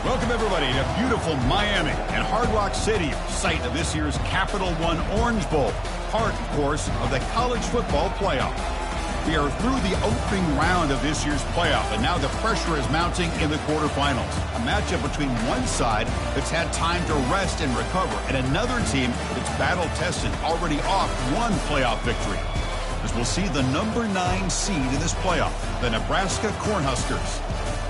Welcome, everybody, to beautiful Miami and Hard Rock Stadium, site of this year's Capital One Orange Bowl, part, of course, of the college football playoff. We are through the opening round of this year's playoff, and now the pressure is mounting in the quarterfinals. A matchup between one side that's had time to rest and recover, and another team that's battle-tested, already off one playoff victory. As we'll see the number 9 seed in this playoff, the Nebraska Cornhuskers,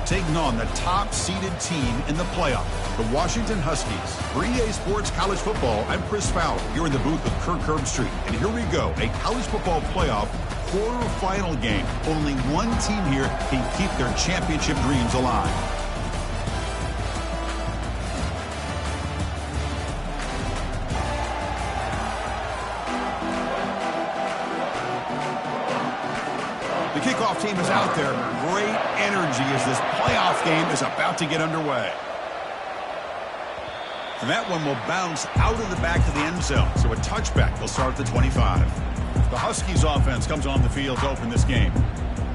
taking on the top-seeded team in the playoff, the Washington Huskies. For EA Sports College Football, I'm Chris Fowler, here in the booth with Kirk Herbstreit. And here we go, a college football playoff quarterfinal game. Only one team here can keep their championship dreams alive. The kickoff team is out there. Great energy as this playoff game is about to get underway. And that one will bounce out of the back of the end zone. So a touchback will start at the 25. The Huskies offense comes on the field to open this game.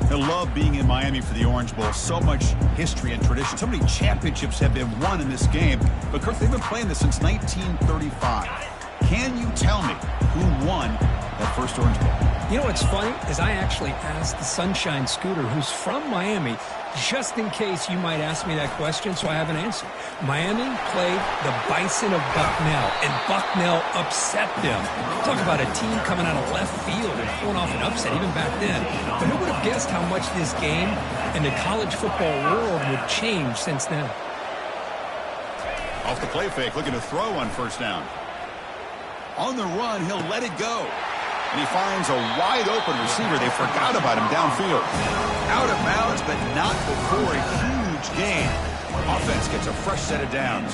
They love being in Miami for the Orange Bowl. So much history and tradition. So many championships have been won in this game. But, Kirk, they've been playing this since 1935. Can you tell me who won that first Orange Bowl? You know what's funny is I actually asked the Sunshine Scooter, who's from Miami, just in case you might ask me that question, so I have an answer. Miami played the Bison of Bucknell, and Bucknell upset them. Talk about a team coming out of left field and pulling off an upset even back then. But who would have guessed how much this game and the college football world would change since then? Off the play fake, looking to throw on first down. On the run, he'll let it go. And he finds a wide-open receiver. They forgot about him downfield. Out of bounds, but not before a huge gain. Offense gets a fresh set of downs.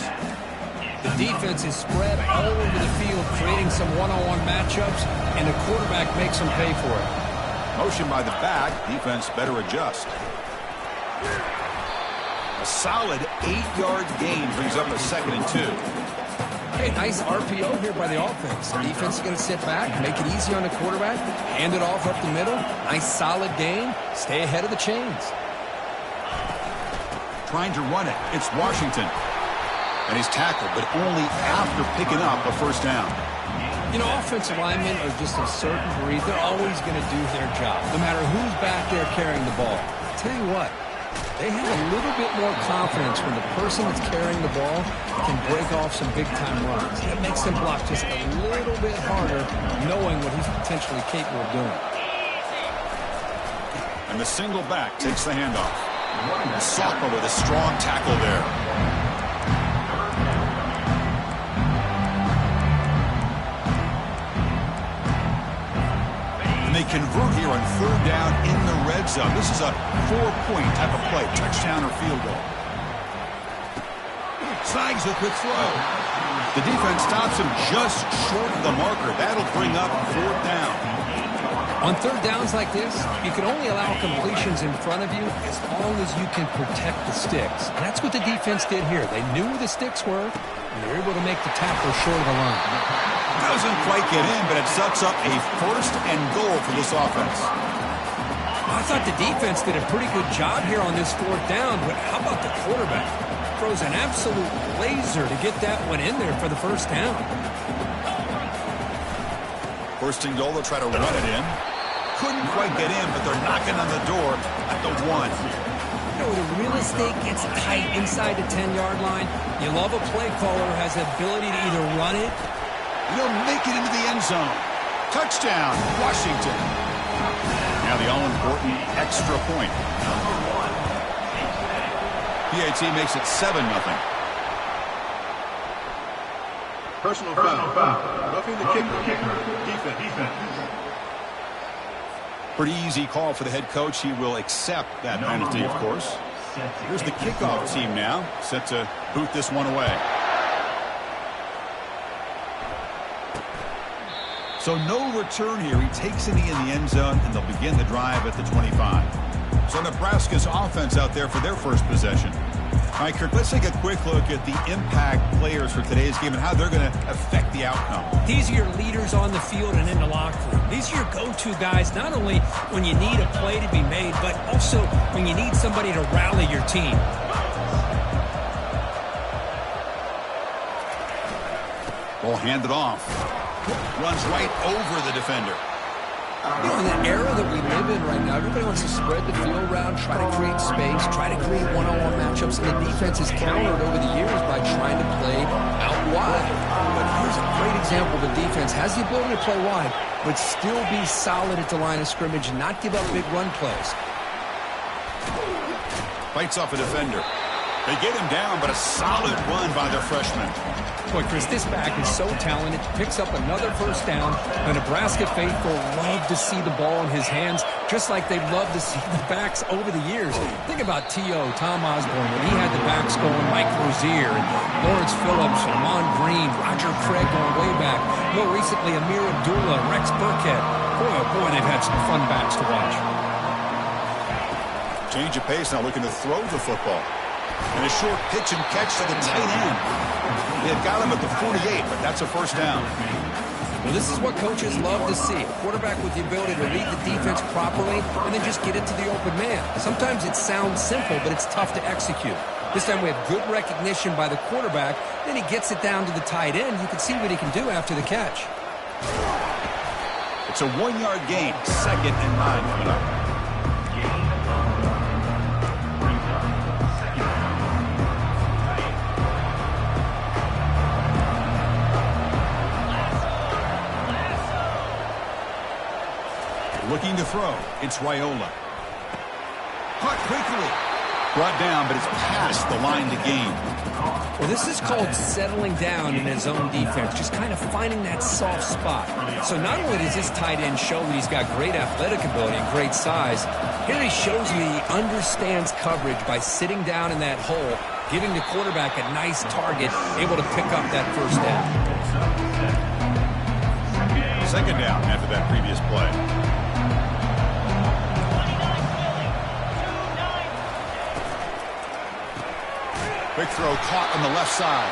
The defense is spread all over the field, creating some one-on-one matchups, and the quarterback makes them pay for it. Motion by the back. Defense better adjust. A solid 8-yard gain brings up a 2nd and 2. Hey, nice RPO here by the offense. The defense is going to sit back, make it easy on the quarterback, hand it off up the middle. Nice solid gain. Stay ahead of the chains. Trying to run it. It's Washington. And he's tackled, but only after picking up a first down. You know, offensive linemen are just a certain breed. They're always going to do their job, no matter who's back there carrying the ball. I'll tell you what. They have a little bit more confidence when the person that's carrying the ball can break off some big-time runs. It makes them block just a little bit harder, knowing what he's potentially capable of doing. And the single back takes the handoff. Soccer with a strong tackle there. And they convert here on 3rd down in the red zone. This is a 4-point type of play, touchdown or field goal. Snags a quick throw. The defense stops him just short of the marker. That'll bring up 4th down. On 3rd downs like this, you can only allow completions in front of you as long as you can protect the sticks. And that's what the defense did here. They knew where the sticks were, and they were able to make the tackle short of the line. Doesn't quite get in, but it sets up a 1st and goal for this offense. I thought the defense did a pretty good job here on this 4th down, but how about the quarterback? Throws an absolute laser to get that one in there for the 1st down. 1st and goal, they'll try to run it in. Couldn't quite get in, but they're knocking on the door at the 1. You know, the real estate gets tight inside the 10-yard line. You love a play caller who has the ability to either run it. He'll make it into the end zone. Touchdown, Washington. Now the all-important extra point. PAT makes it 7-0. Personal foul. Roughing the kicker. Defense. Pretty easy call for the head coach. He will accept that penalty, of course. Here's the kickoff team now, set to boot this one away. So no return here. He takes it in the end zone, and they'll begin the drive at the 25. So Nebraska's offense out there for their first possession. All right, Kirk, let's take a quick look at the impact players for today's game and how they're going to affect the outcome. These are your leaders on the field and in the locker room. These are your go-to guys, not only when you need a play to be made, but also when you need somebody to rally your team. Ball handed off. Runs right over the defender. You know, in the era that we live in right now, everybody wants to spread the field around, try to create space, try to create one-on-one matchups, and the defense is countered over the years by trying to play out wide. But here's a great example of a defense has the ability to play wide, but still be solid at the line of scrimmage and not give up big run plays. Fights off a defender. They get him down, but a solid run by their freshman. Boy, Chris, this back is so talented. Picks up another first down. The Nebraska faithful love to see the ball in his hands, just like they love to see the backs over the years. Think about T.O., Tom Osborne, when he had the backs going, Mike Rozier, and Lawrence Phillips, Lamont Green, Roger Craig going way back. More recently, Amir Abdullah, Rex Burkhead. Boy, oh boy, they've had some fun backs to watch. Change of pace now, looking to throw the football. And a short pitch and catch to the tight end. They had got him at the 48, but that's a first down. Well, this is what coaches love to see. A quarterback with the ability to read the defense properly and then just get it to the open man. Sometimes it sounds simple, but it's tough to execute. This time we have good recognition by the quarterback. Then he gets it down to the tight end. You can see what he can do after the catch. It's a 1-yard gain. 2nd and 9 coming up. Looking to throw. It's Raiola. Caught quickly. Brought down, but it's past the line to gain. Well, this is called settling down in his own defense, just kind of finding that soft spot. So not only does this tight end show that he's got great athletic ability and great size, here he shows you he understands coverage by sitting down in that hole, giving the quarterback a nice target, able to pick up that first down. 2nd down after that previous play. Quick throw caught on the left side.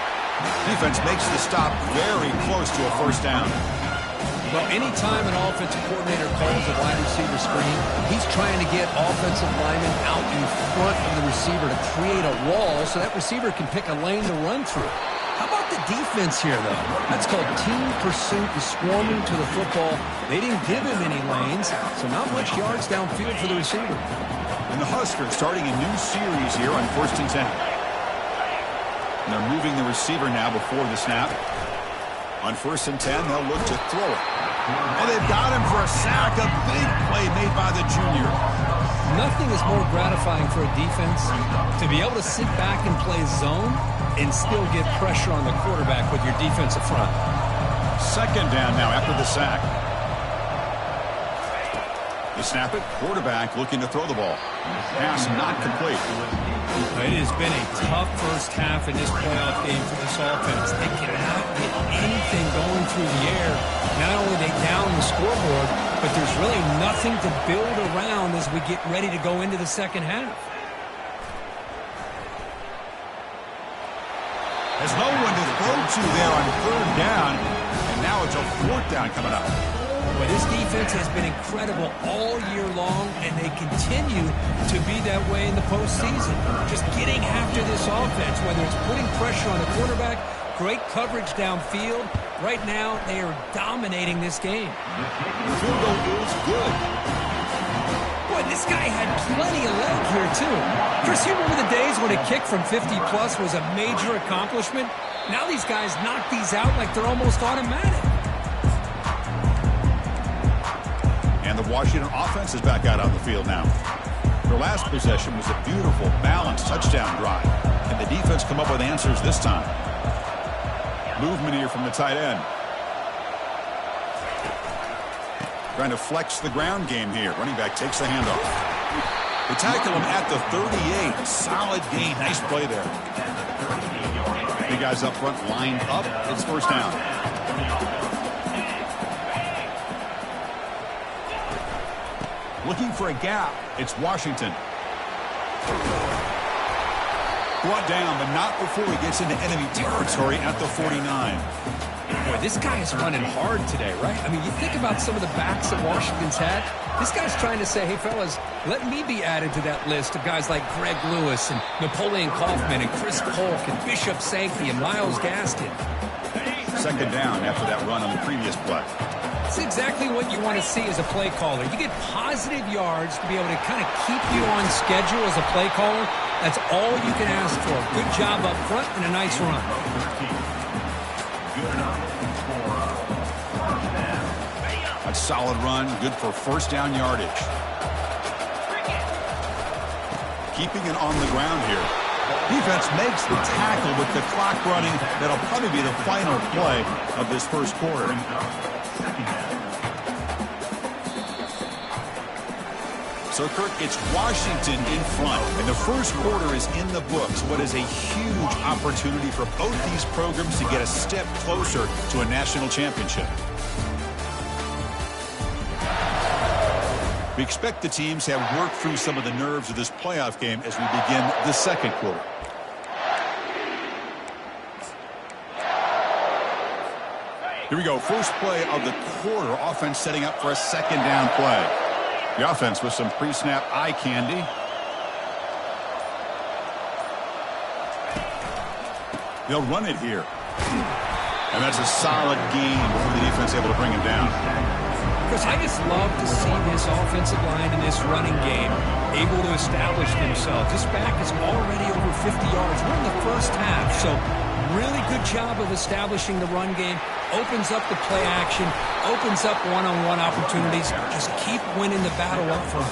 Defense makes the stop very close to a first down. Well, anytime an offensive coordinator calls a wide receiver screen, he's trying to get offensive linemen out in front of the receiver to create a wall so that receiver can pick a lane to run through. How about the defense here, though? That's called team pursuit and swarming to the football. They didn't give him any lanes, so not much yards downfield for the receiver. And the Huskers starting a new series here on 1st and 10. And they're moving the receiver now before the snap. On 1st and 10, they'll look to throw it. And they've got him for a sack. A big play made by the junior. Nothing is more gratifying for a defense to be able to sit back and play zone and still get pressure on the quarterback with your defensive front. 2nd down now after the sack. They snap it. Quarterback looking to throw the ball. Pass not complete. It has been a tough first half in this playoff game for this offense. They cannot get anything going through the air. Not only are they down the scoreboard, but there's really nothing to build around as we get ready to go into the second half. There's no one to throw to there on 3rd down, and now it's a 4th down coming up. Well, this defense has been incredible all year long, and they continue to be that way in the postseason. Just getting after this offense, whether it's putting pressure on the quarterback, great coverage downfield. Right now, they are dominating this game. The field goal is good. Boy, this guy had plenty of leg here, too. Chris, you remember the days when a kick from 50-plus was a major accomplishment? Now these guys knock these out like they're almost automatic. And the Washington offense is back out on the field now. Their last possession was a beautiful, balanced touchdown drive. And the defense come up with answers this time. Movement here from the tight end. Trying to flex the ground game here. Running back takes the handoff. They tackle him at the 38. Solid gain. Nice play there. Big guys up front lined up. It's first down. Looking for a gap. It's Washington. Brought down, but not before he gets into enemy territory at the 49. Boy, this guy is running hard today, right? I mean, you think about some of the backs that Washington's had. This guy's trying to say, hey, fellas, let me be added to that list of guys like Greg Lewis and Napoleon Kaufman and Chris Polk and Bishop Sankey and Myles Gaskin. second down after that run on the previous play. It's exactly what you want to see as a play caller. You get positive yards to be able to kind of keep you on schedule as a play caller. That's all you can ask for. Good job up front and a nice run. A solid run, good for first down yardage. Keeping it on the ground here. Defense makes the tackle with the clock running. That'll probably be the final play of this first quarter. So, Kirk, it's Washington in front, and the first quarter is in the books. What is a huge opportunity for both these programs to get a step closer to a national championship. We expect the teams to have worked through some of the nerves of this playoff game as we begin the second quarter. Here we go. First play of the quarter. Offense setting up for a second down play. The offense with some pre-snap eye candy. They'll run it here. And that's a solid gain before the defense able to bring him down. Chris, I just love to see this offensive line in this running game able to establish themselves. This back is already over 50 yards. We're in the first half, so really good job of establishing the run game. Opens up the play action, opens up one-on-one opportunities. Just keep winning the battle up front.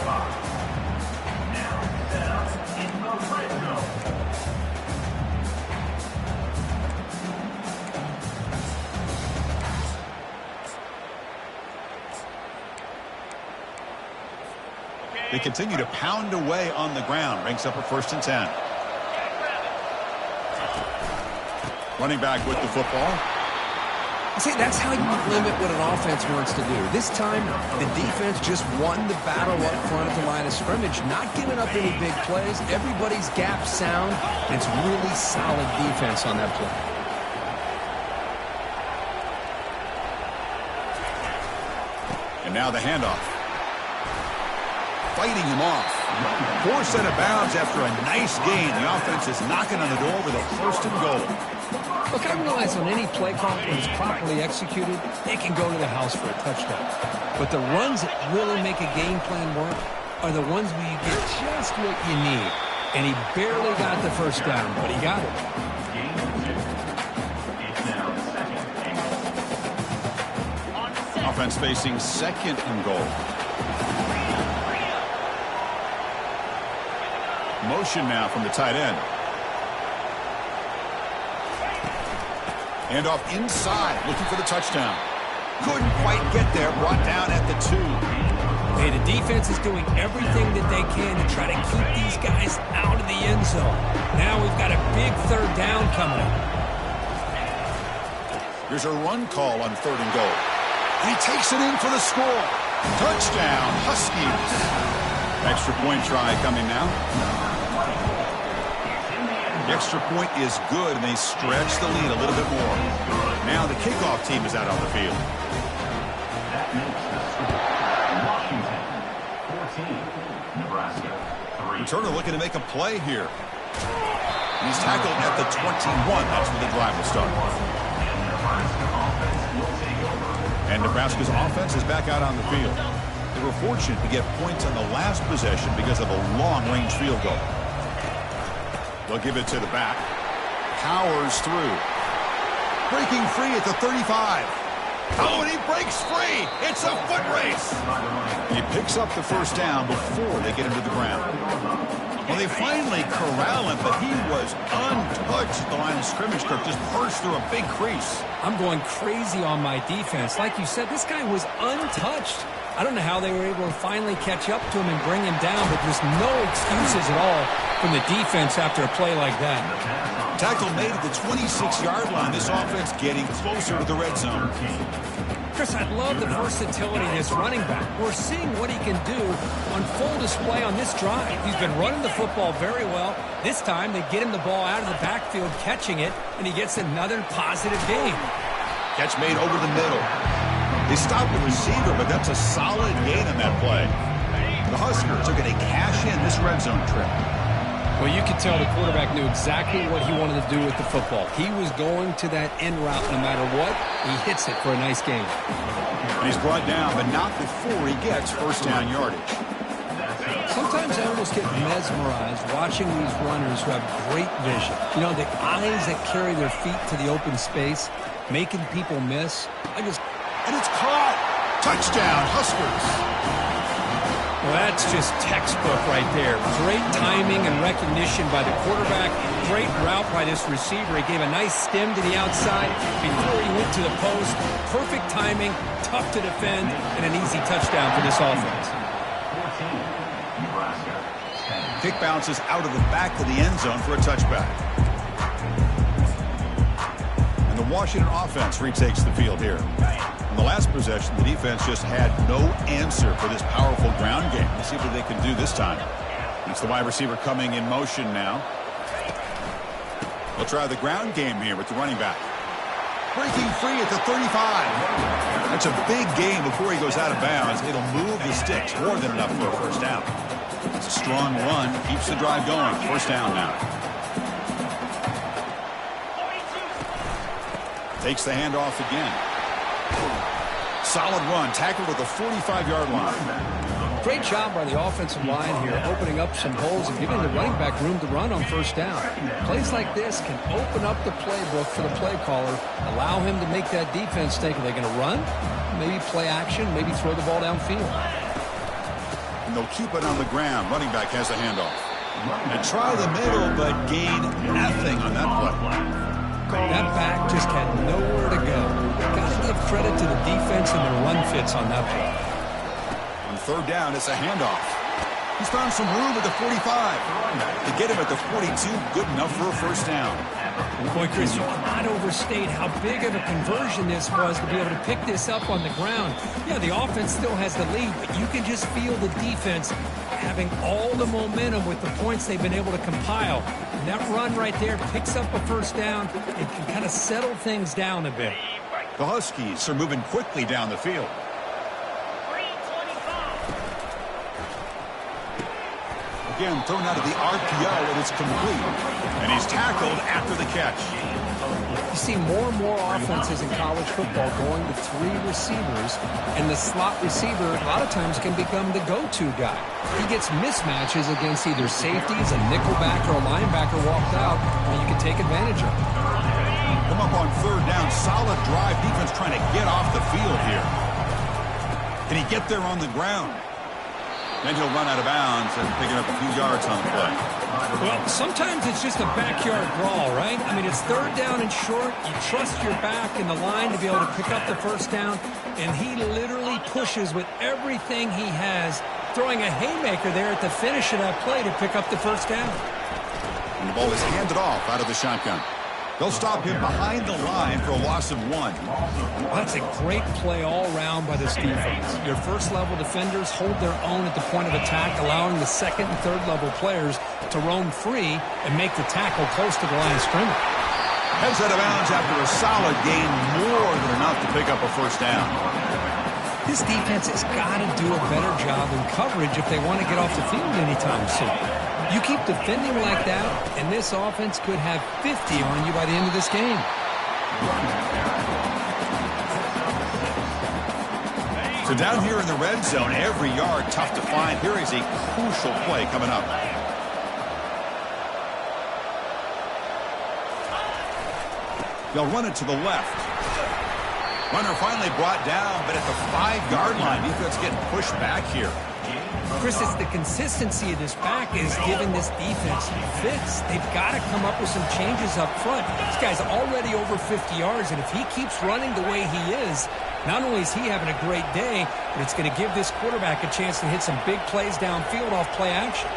They continue to pound away on the ground. Ranks up at 1st and 10. Running back with the football. See, that's how you limit what an offense wants to do. This time, the defense just won the battle up front at the line of scrimmage, not giving up any big plays. Everybody's gap sound, and it's really solid defense on that play. And now the handoff. Fighting him off. Poor set of bounds after a nice gain. The offense is knocking on the door with a 1st and goal. Look, I realize on any play call, when it's properly executed, it can go to the house for a touchdown. But the runs that really make a game plan work are the ones where you get just what you need. And he barely got the first down, but he got it. Offense facing 2nd and goal. Motion now from the tight end. Hand off inside, looking for the touchdown. Couldn't quite get there, brought down at the 2. Hey, the defense is doing everything that they can to try to keep these guys out of the end zone. Now we've got a big 3rd down coming up. Here's a run call on 3rd and goal. And he takes it in for the score. Touchdown, Huskies. Extra point try coming now. The extra point is good, and they stretch the lead a little bit more. Now the kickoff team is out on the field. That makes the score Washington 14, Nebraska 3. Returner looking to make a play here. He's tackled at the 21. That's where the drive will start. And Nebraska's offense is back out on the field. They were fortunate to get points on the last possession because of a long-range field goal. They'll give it to the back. Powers through. Breaking free at the 35. Oh, and he breaks free. It's a foot race. He picks up the first down before they get him to the ground. Well, they finally corral him, but he was untouched at the line of scrimmage. Kirk just burst through a big crease. I'm going crazy on my defense. Like you said, this guy was untouched. I don't know how they were able to finally catch up to him and bring him down, but there's no excuses at all from the defense after a play like that. Tackle made at the 26-yard line. This offense getting closer to the red zone. Chris, I love the versatility of this running back. We're seeing what he can do on full display on this drive. He's been running the football very well. This time, they get him the ball out of the backfield, catching it, and he gets another positive gain. Catch made over the middle. They stopped the receiver, but that's a solid gain on that play. The Huskers are going to cash in this red zone trip. Well, you could tell the quarterback knew exactly what he wanted to do with the football. He was going to that end route no matter what. He hits it for a nice gain. And he's brought down, but not before he gets first down yardage. Sometimes I almost get mesmerized watching these runners who have great vision. You know, the eyes that carry their feet to the open space, making people miss. And it's caught. Touchdown, Huskers. Well, that's just textbook right there. Great timing and recognition by the quarterback. Great route by this receiver. He gave a nice stem to the outside before he went to the post. Perfect timing, tough to defend, and an easy touchdown for this offense. Kick bounces out of the back of the end zone for a touchback. And the Washington offense retakes the field here. In the last possession, the defense just had no answer for this powerful ground game. Let's see what they can do this time. It's the wide receiver coming in motion now. They'll try the ground game here with the running back. Breaking free at the 35. That's a big gain before he goes out of bounds. It'll move the sticks more than enough for a first down. It's a strong run. Keeps the drive going. First down now. Takes the handoff again. Solid run, tackled at the 45-yard line. Great job by the offensive line here, opening up some holes and giving the running back room to run on first down. Plays like this can open up the playbook for the play caller, allow him to make that defense think, are they going to run? Maybe play action, maybe throw the ball downfield. And they'll keep it on the ground. Running back has the handoff. And try the middle, but gain nothing on that play. That back just had nowhere to go. Got to give credit to the defense and their run fits on that play. On third down, it's a handoff. He's found some room at the 45. To get him at the 42, good enough for a first down. Boy, Chris, you cannot overstate how big of a conversion this was to be able to pick this up on the ground. Yeah, the offense still has the lead, but you can just feel the defense having all the momentum with the points they've been able to compile. And that run right there picks up a first down and can kind of settle things down a bit. The Huskies are moving quickly down the field. Again, thrown out of the RPO, and it's complete. And he's tackled after the catch. You see more and more offenses in college football going to three receivers, and the slot receiver a lot of times can become the go-to guy. He gets mismatches against either safeties, a nickelback, or a linebacker walked out, and you can take advantage of it. Come up on third down, solid drive. Defense trying to get off the field here. Can he get there on the ground? Then he'll run out of bounds and picking up a few yards on the play. Well, sometimes it's just a backyard brawl, right? I mean, it's third down and short. You trust your back in the line to be able to pick up the first down, and he literally pushes with everything he has, throwing a haymaker there at the finish of that play to pick up the first down. And the ball is handed off out of the shotgun. They'll stop him behind the line for a loss of 1. Well, that's a great play all around by this defense. Your first-level defenders hold their own at the point of attack, allowing the second and third-level players to roam free and make the tackle close to the line of scrimmage. Heads out of bounds after a solid gain, more than enough to pick up a first down. This defense has got to do a better job in coverage if they want to get off the field anytime soon. You keep defending like that, and this offense could have 50 on you by the end of this game. So down here in the red zone, every yard tough to find. Here is a crucial play coming up. They'll run it to the left. Runner finally brought down, but at the 5-yard line, defense getting pushed back here. Chris, it's the consistency of this back is giving this defense fits. They've got to come up with some changes up front. This guy's already over 50 yards, and if he keeps running the way he is, not only is he having a great day, but it's going to give this quarterback a chance to hit some big plays downfield off play action.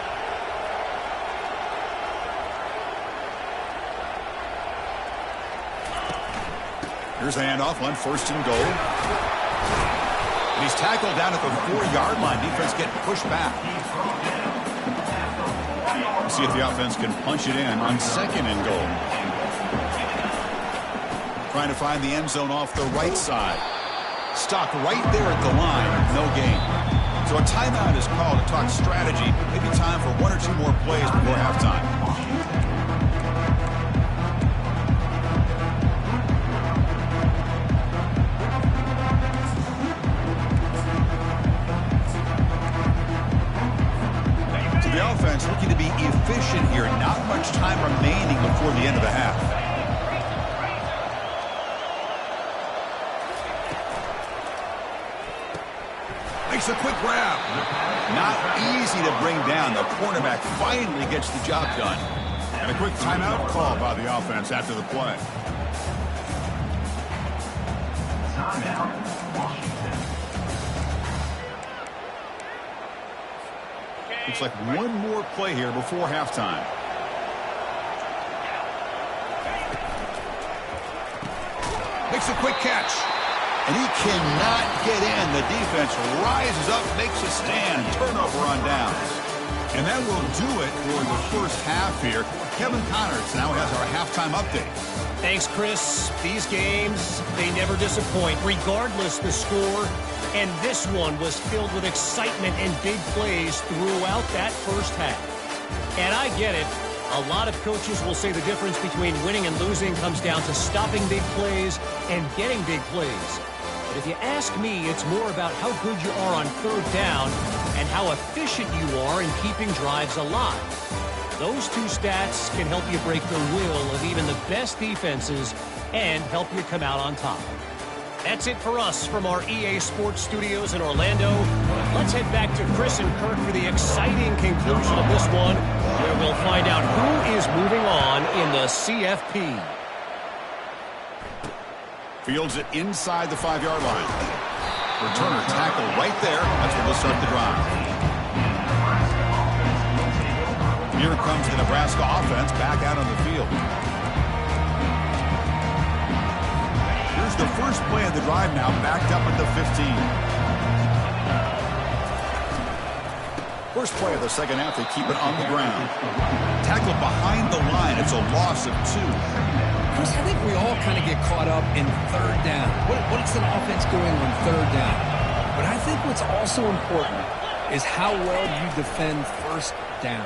Here's a handoff on first and goal. And he's tackled down at the 4-yard line. Defense getting pushed back. We'll see if the offense can punch it in on second and goal. Trying to find the end zone off the right side. Stopped right there at the line. No gain. So a timeout is called to talk strategy. Maybe time for one or two more plays before halftime. So the offense looking to be efficient here. Not much time remaining before the end of the half. Makes a quick grab. Not easy to bring down. The cornerback finally gets the job done. And a quick timeout call by the offense after the play. Timeout, Washington. Looks like one more play here before halftime. Makes a quick catch. And he cannot get in. The defense rises up, makes a stand. Turnover on downs. And that will do it for the first half here. Kevin Connors now has our halftime update. Thanks, Chris. These games, they never disappoint, regardless the score. And this one was filled with excitement and big plays throughout that first half. And I get it. A lot of coaches will say the difference between winning and losing comes down to stopping big plays and getting big plays. But if you ask me, it's more about how good you are on third down and how efficient you are in keeping drives alive. Those two stats can help you break the will of even the best defenses and help you come out on top. That's it for us from our EA Sports Studios in Orlando. Let's head back to Chris and Kirk for the exciting conclusion of this one, where we'll find out who is moving on in the CFP. Fields it inside the 5-yard line. Returner tackle right there. That's where they'll start the drive. Here comes the Nebraska offense back out on the field. Here's the first play of the drive now, backed up at the 15. First play of the second half, they keep it on the ground. Tackle behind the line. It's a loss of 2. Chris, I think we all kind of get caught up in third down. What's an offense doing on third down? But I think what's also important is how well you defend first down.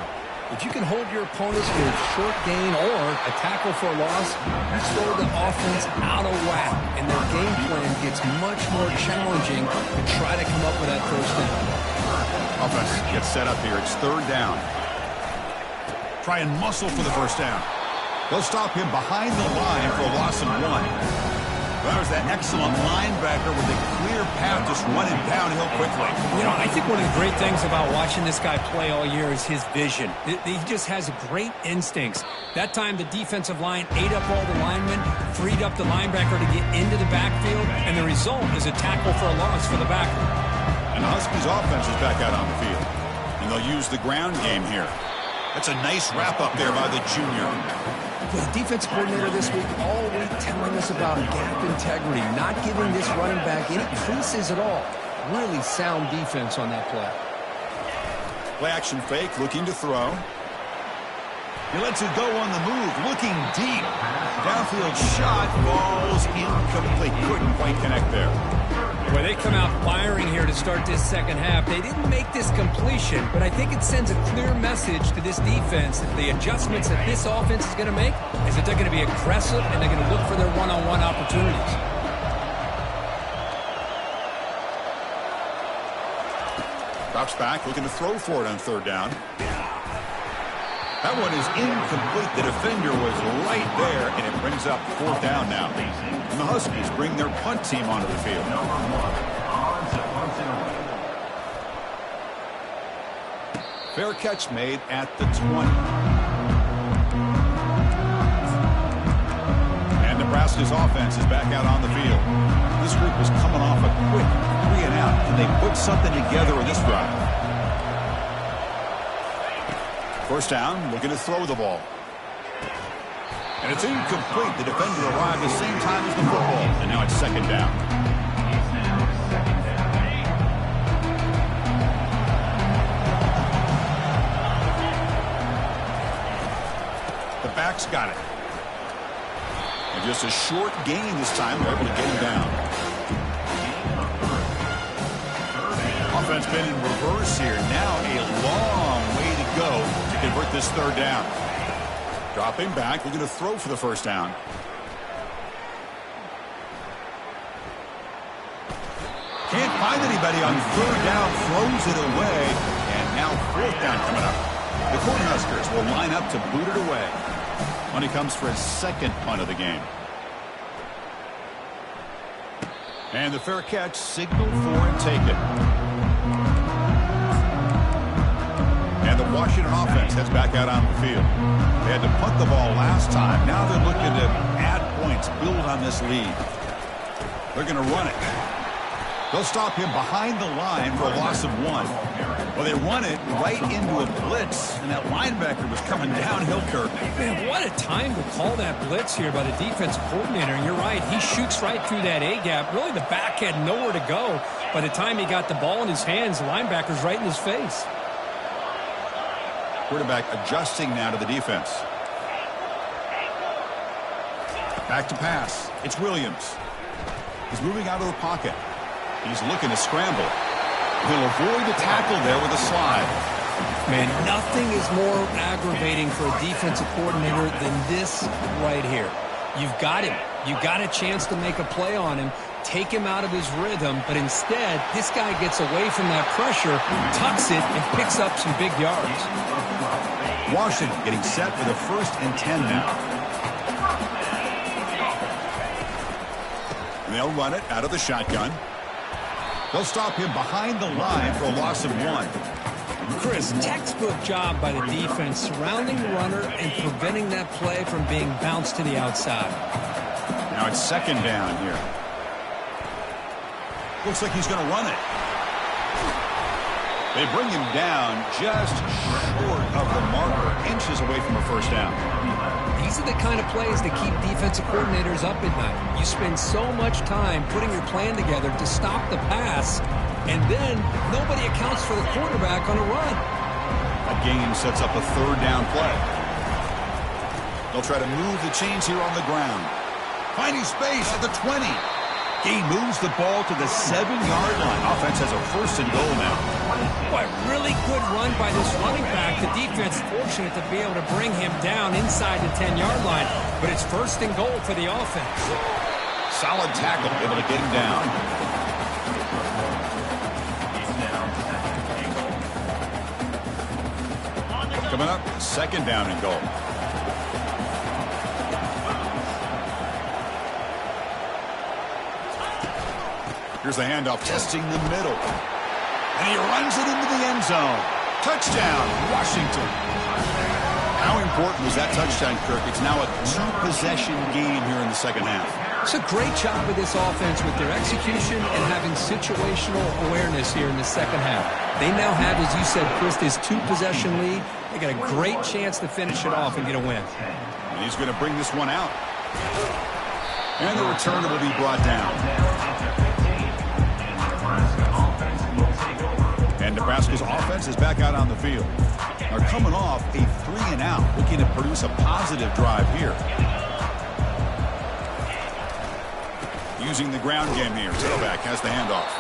If you can hold your opponents to a short gain or a tackle for a loss, you throw the offense out of whack, and their game plan gets much more challenging to try to come up with that first down. Offense gets set up here. It's third down. Try and muscle for the first down. They'll stop him behind the line for a loss of 1. There's that excellent linebacker with a clear path just running downhill quickly. You know, I think one of the great things about watching this guy play all year is his vision. He just has great instincts. That time the defensive line ate up all the linemen, freed up the linebacker to get into the backfield, and the result is a tackle for a loss for the backer. And the Huskies offense is back out on the field. And they'll use the ground game here. That's a nice wrap-up there by the junior. The defense coordinator this week all week telling us about gap integrity, not giving this running back any creases at all. Really sound defense on that play. Play action fake, looking to throw. He lets it go on the move, looking deep. Downfield shot, falls incomplete. Couldn't quite connect there. Well, they come out firing here to start this second half. They didn't make this completion, but I think it sends a clear message to this defense that the adjustments that this offense is going to make is that they're going to be aggressive and they're going to look for their one-on-one opportunities. Drops back, looking to throw for it on third down. That one is incomplete. The defender was right there, and it brings up fourth down now. And the Huskies bring their punt team onto the field. Fair catch made at the 20. And Nebraska's offense is back out on the field. This group is coming off a quick 3-and-out. Can they put something together in this drive? First down, looking to throw the ball. And it's incomplete. The defender arrived the same time as the football. And now it's second down. The back's got it. And just a short gain this time. They're able to get him down. Offense spin in reverse here. Now a long way to go to convert this third down. Dropping back, looking to throw for the first down. Can't find anybody on third down, throws it away, and now fourth down coming up. The Cornhuskers will line up to boot it away when he comes for his second punt of the game. And the fair catch, signal for and take it. And the Washington offense heads back out on the field. They had to punt the ball last time. Now they're looking to add points, build on this lead. They're going to run it. They'll stop him behind the line for a loss of 1. Well, they run it right into a blitz, and that linebacker was coming downhill, Kirk. Man, what a time to call that blitz here by the defensive coordinator. And you're right, he shoots right through that A-gap. Really, the back had nowhere to go. By the time he got the ball in his hands, the linebacker's right in his face. Quarterback adjusting now to the defense. Back to pass. It's Williams. He's moving out of the pocket. He's looking to scramble. He'll avoid the tackle there with a slide. Man, nothing is more aggravating for a defensive coordinator than this right here. You've got him. You got a chance to make a play on him, take him out of his rhythm, but instead, this guy gets away from that pressure, tucks it, and picks up some big yards. Washington getting set for the 1st and 10 now. And they'll run it out of the shotgun. They'll stop him behind the line for a loss of 1. Chris, textbook job by the defense surrounding the runner and preventing that play from being bounced to the outside. Now it's 2nd down here. Looks like he's going to run it. They bring him down just short of the marker, inches away from a first down. These are the kind of plays that keep defensive coordinators up at night. You spend so much time putting your plan together to stop the pass, and then nobody accounts for the quarterback on a run. That game sets up a 3rd down play. They'll try to move the chains here on the ground. Finding space at the 20. Gain moves the ball to the 7-yard line. Offense has a 1st and goal now. Boy, really good run by this running back. The defense fortunate to be able to bring him down inside the 10-yard line, but it's 1st and goal for the offense. Solid tackle, able to get him down. Coming up, 2nd down and goal. Here's the handoff, testing the middle. And he runs it into the end zone. Touchdown, Washington. How important was that touchdown, Kirk? It's now a 2-possession game here in the 2nd half. It's a great job with this offense with their execution and having situational awareness here in the 2nd half. They now have, as you said, Chris, this 2-possession lead. They got a great chance to finish it off and get a win. And he's going to bring this one out. And the return will be brought down. And Nebraska's offense is back out on the field. They're coming off a 3-and-out, looking to produce a positive drive here. Using the ground game here. Tailback has the handoff.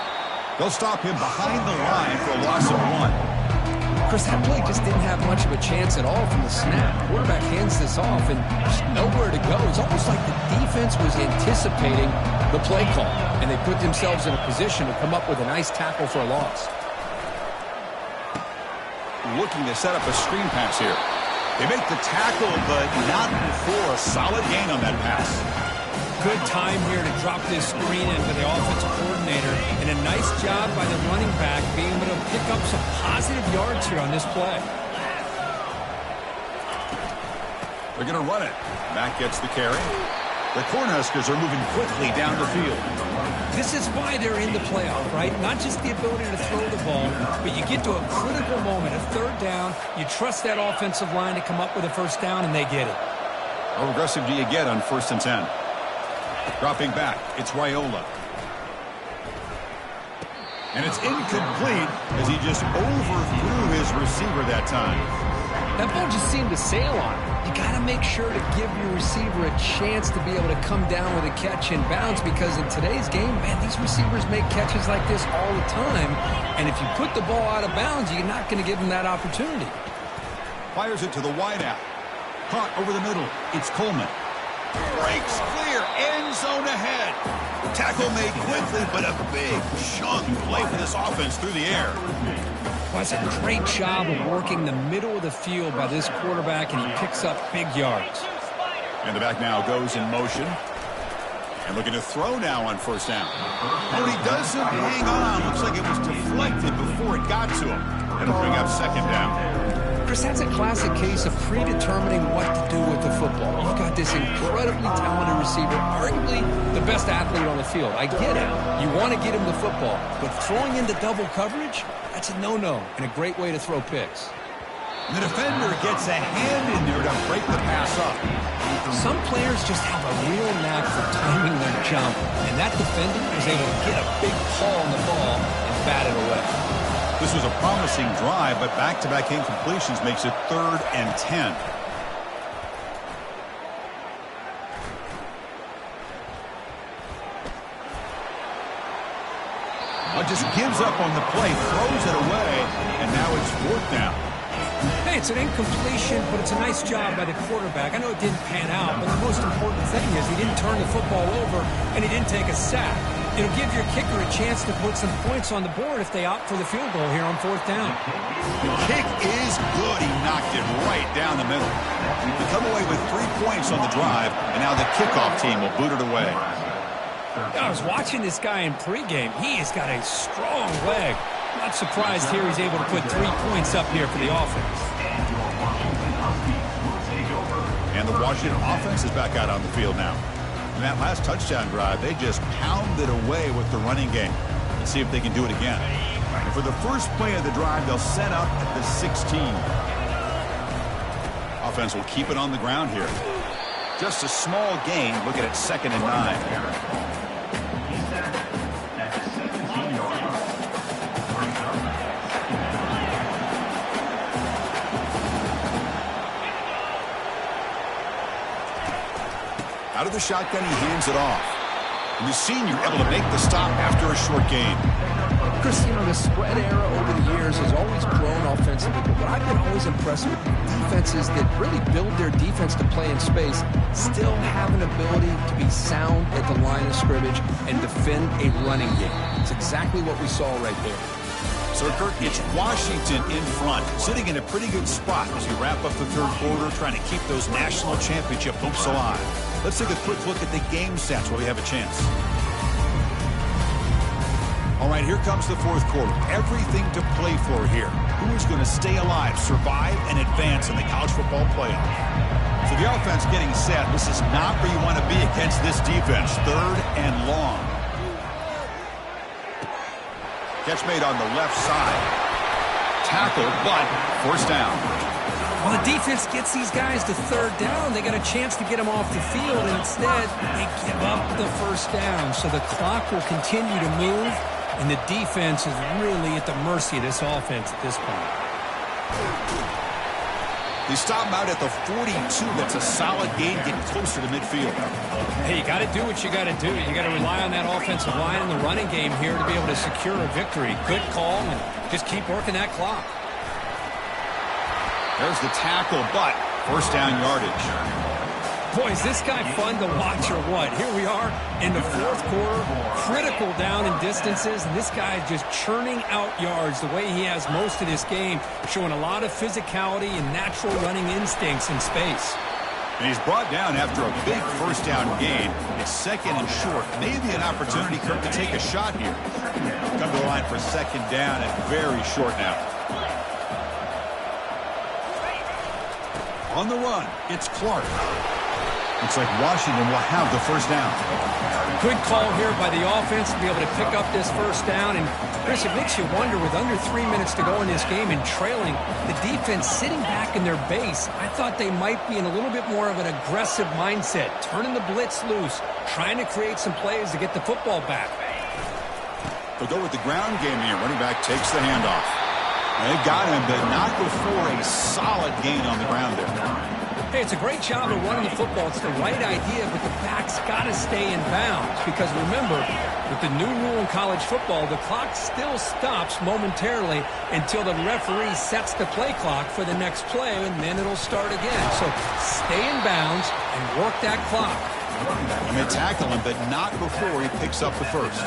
They'll stop him behind the line for a loss of 1. Chris, that play just didn't have much of a chance at all from the snap. Quarterback hands this off and just nowhere to go. It's almost like the defense was anticipating the play call, and they put themselves in a position to come up with a nice tackle for a loss. Looking to set up a screen pass here. They make the tackle, but not before a solid gain on that pass. Good time here to drop this screen in for the offensive coordinator, and a nice job by the running back being able to pick up some positive yards here on this play. They're going to run it. Matt gets the carry. The Cornhuskers are moving quickly down the field. This is why they're in the playoff, right? Not just the ability to throw the ball, but you get to a critical moment, a 3rd down. You trust that offensive line to come up with a 1st down, and they get it. How aggressive do you get on 1st and 10? Dropping back, it's Raiola. And it's incomplete as he just overthrew his receiver that time. That ball just seemed to sail on him. You got to make sure to give your receiver a chance to be able to come down with a catch in bounds, because in today's game, man, these receivers make catches like this all the time. And if you put the ball out of bounds, you're not going to give them that opportunity. Fires it to the wideout. Caught over the middle. It's Coleman. Breaks clear. End zone ahead. Tackle made quickly, but a big chunk play for this offense through the air. Well, that's a great job of working the middle of the field by this quarterback, and he picks up big yards. And the back now goes in motion. And looking to throw now on first down. Oh, he doesn't hang on. Looks like it was deflected before it got to him. It'll bring up second down. Chris, that's a classic case of predetermining what to do with the football. You've got this incredibly talented receiver, arguably the best athlete on the field. I get it. You want to get him the football, but throwing into double coverage, that's a no-no and a great way to throw picks. And the defender gets a hand in there to break the pass up. Some players just have a real knack for timing their jump, and that defender was able to get a big paw on the ball and bat it away. This was a promising drive, but back-to-back incompletions makes it 3rd and 10. Just gives up on the play, throws it away, and now it's 4th down. Hey, it's an incompletion, but it's a nice job by the quarterback. I know it didn't pan out, but the most important thing is he didn't turn the football over and he didn't take a sack. It'll give your kicker a chance to put some points on the board if they opt for the field goal here on 4th down. The kick is good. He knocked it right down the middle. They come away with 3 points on the drive, and now the kickoff team will boot it away. I was watching this guy in pregame. He has got a strong leg. Not surprised here he's able to put 3 points up here for the offense. And the Washington offense is back out on the field now. In that last touchdown drive, they just pounded away with the running game. Let's see if they can do it again. And for the first play of the drive, they'll set up at the 16. Offense will keep it on the ground here. Just a small gain. Look at it, 2nd and 9. Out of the shotgun, he hands it off. And the senior able to make the stop after a short gain. Chris, you know, the spread era over the years has always grown offensively, but what I've been always impressed with defenses that really build their defense to play in space still have an ability to be sound at the line of scrimmage and defend a running game. It's exactly what we saw right there. So, Kirk, it's Washington in front, sitting in a pretty good spot as we wrap up the 3rd quarter, trying to keep those national championship hopes alive. Let's take a quick look at the game stats where we have a chance. All right, here comes the 4th quarter. Everything to play for here. Who is going to stay alive, survive, and advance in the college football playoff? So the offense getting set. This is not where you want to be against this defense. 3rd and long. Catch made on the left side. Tackle, but 1st down. Well, the defense gets these guys to 3rd down. They got a chance to get them off the field, and instead they give up the 1st down. So the clock will continue to move, and the defense is really at the mercy of this offense at this point. They stop him out at the 42. That's a solid gain, getting closer to midfield. Hey, you got to do what you got to do. You got to rely on that offensive line and the running game here to be able to secure a victory. Good call, and just keep working that clock. There's the tackle, but 1st down yardage. Boy, is this guy fun to watch or what? Here we are in the 4th quarter, critical down in distances, and this guy is just churning out yards the way he has most of this game, showing a lot of physicality and natural running instincts in space. And he's brought down after a big 1st down gain. It's 2nd and short. Maybe an opportunity, Kirk, to take a shot here. Come to the line for 2nd down and very short now. On the run, it's Clark. Looks like Washington will have the 1st down. Good call here by the offense to be able to pick up this 1st down. And, Chris, it makes you wonder, with under 3 minutes to go in this game and trailing, the defense sitting back in their base, I thought they might be in a little bit more of an aggressive mindset, turning the blitz loose, trying to create some plays to get the football back. They'll go with the ground game here. Running back takes the handoff. They got him, but not before a solid gain on the ground there. Hey, it's a great job of running the football. It's the right idea, but the back's got to stay in bounds. Because remember, with the new rule in college football, the clock still stops momentarily until the referee sets the play clock for the next play, and then it'll start again. So stay in bounds and work that clock. And they tackle him, but not before he picks up the first.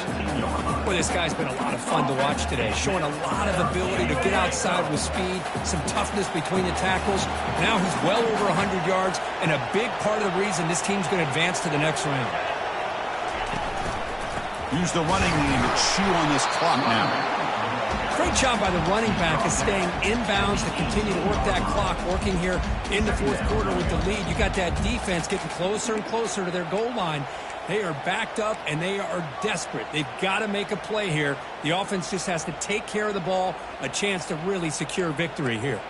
Boy, this guy's been a lot of fun to watch today, showing a lot of ability to get outside with speed, some toughness between the tackles. Now he's well over 100 yards, and a big part of the reason this team's going to advance to the next round. Use the running game to chew on this clock now. Great job by the running back is staying inbounds to continue to work that clock, working here in the fourth quarter with the lead. You got that defense getting closer and closer to their goal line. They are backed up, and they are desperate. They've got to make a play here. The offense just has to take care of the ball, a chance to really secure victory here.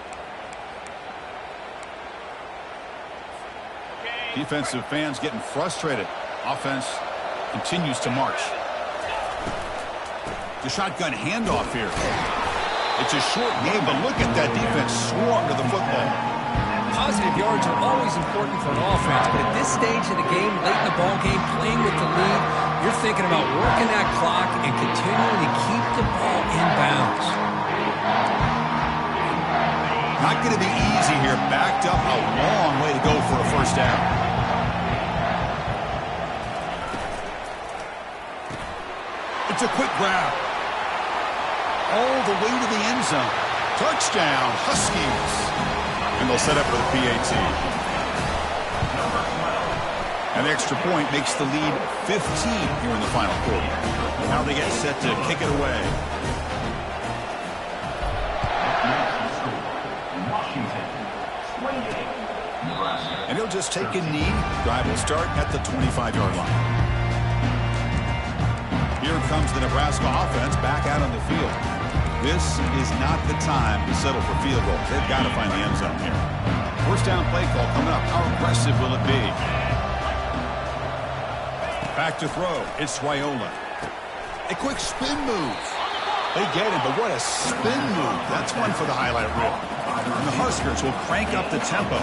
Defensive fans getting frustrated. Offense continues to march. The shotgun handoff here. It's a short game, but look at that defense swarm to the football. Positive yards are always important for an offense, but at this stage of the game, late in the ball game, playing with the lead, you're thinking about working that clock and continuing to keep the ball in bounds. Not going to be easy here. Backed up, a long way to go for a first down. It's a quick grab. All the way to the end zone. Touchdown, Huskies. And they'll set up for the PAT. An extra point makes the lead 15 here in the final quarter. Now they get set to kick it away. And he'll just take a knee. Drive will start at the 25-yard line. Here comes the Nebraska offense back out on the field. This is not the time to settle for field goals. They've got to find the end zone here. First down play call coming up. How aggressive will it be? Back to throw. It's Raiola. A quick spin move. They get it, but what a spin move. That's one for the highlight reel. And the Huskers will crank up the tempo.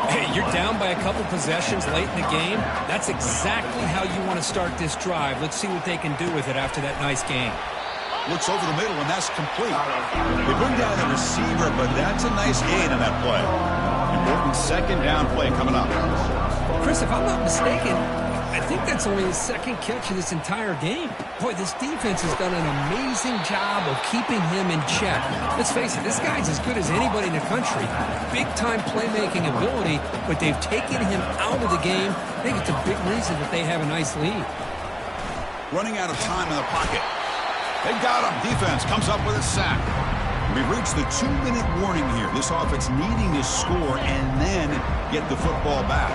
Hey, you're down by a couple possessions late in the game. That's exactly how you want to start this drive. Let's see what they can do with it after that nice game. Looks over the middle, and that's complete. They bring down the receiver, but that's a nice gain on that play. Important second down play coming up. Chris, if I'm not mistaken, I think that's only his second catch of this entire game. Boy, this defense has done an amazing job of keeping him in check. Let's face it, this guy's as good as anybody in the country. Big-time playmaking ability, but they've taken him out of the game. I think it's a big reason that they have a nice lead. Running out of time in the pocket. They got him. Defense comes up with a sack. We've reached the 2-minute warning here. This offense needing to score and then get the football back.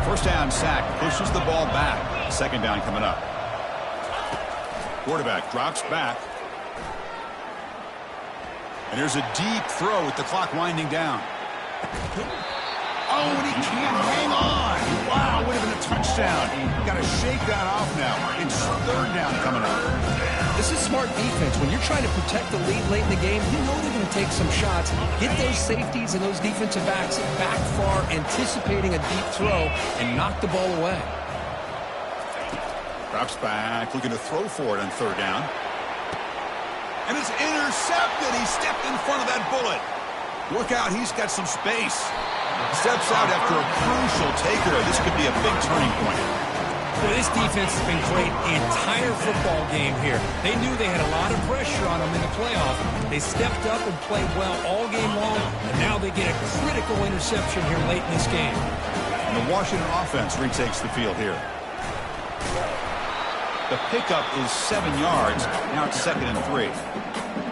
First down sack, pushes the ball back. Second down coming up. Quarterback drops back. And there's a deep throw with the clock winding down. Oh, and he can't hang on. Wow, would have been a touchdown. Got to shake that off now. It's third down coming up. This is smart defense. When you're trying to protect the lead late in the game, you know they're going to take some shots. Get those safeties and those defensive backs back far, anticipating a deep throw, and knock the ball away. Drops back, looking to throw for it on third down. And it's intercepted. He stepped in front of that bullet. Look out, he's got some space. Steps out after a crucial takeaway. This could be a big turning point. Well, this defense has been great the entire football game here. They knew they had a lot of pressure on them in the playoff. They stepped up and played well all game long, and now they get a critical interception here late in this game. And the Washington offense retakes the field here. The pickup is 7 yards. Now it's 2nd and 3.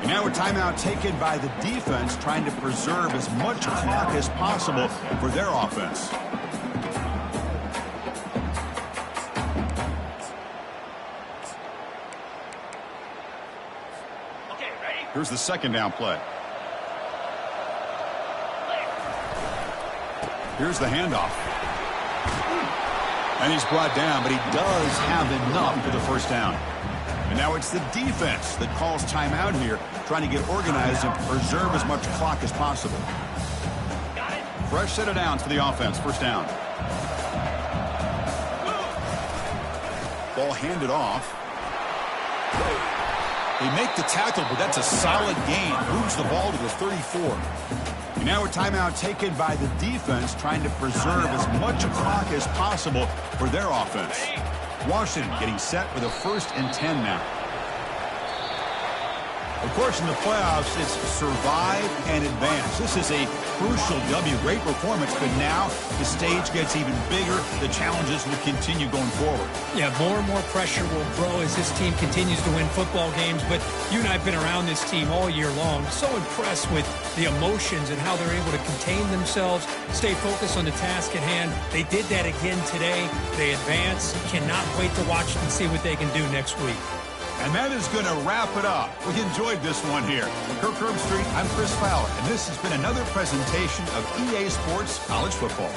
And now a timeout taken by the defense, trying to preserve as much clock as possible for their offense. Here's the second down play. Here's the handoff. And he's brought down, but he does have enough for the first down. And now it's the defense that calls timeout here, trying to get organized and preserve as much clock as possible. Fresh set of downs for the offense. First down. Ball handed off. They make the tackle, but that's a solid gain. Moves the ball to the 34. And now a timeout taken by the defense, trying to preserve as much clock as possible for their offense. Washington getting set with a 1st and 10 now. Of course, in the playoffs, it's survive and advance. This is a crucial W. Great performance, but now the stage gets even bigger. The challenges will continue going forward. Yeah, more and more pressure will grow as this team continues to win football games, but you and I have been around this team all year long. So impressed with the emotions and how they're able to contain themselves, stay focused on the task at hand. They did that again today. They advance. Cannot wait to watch and see what they can do next week. And that is going to wrap it up. We enjoyed this one here. From Kirk Herbstreit, I'm Chris Fowler, and this has been another presentation of EA Sports College Football.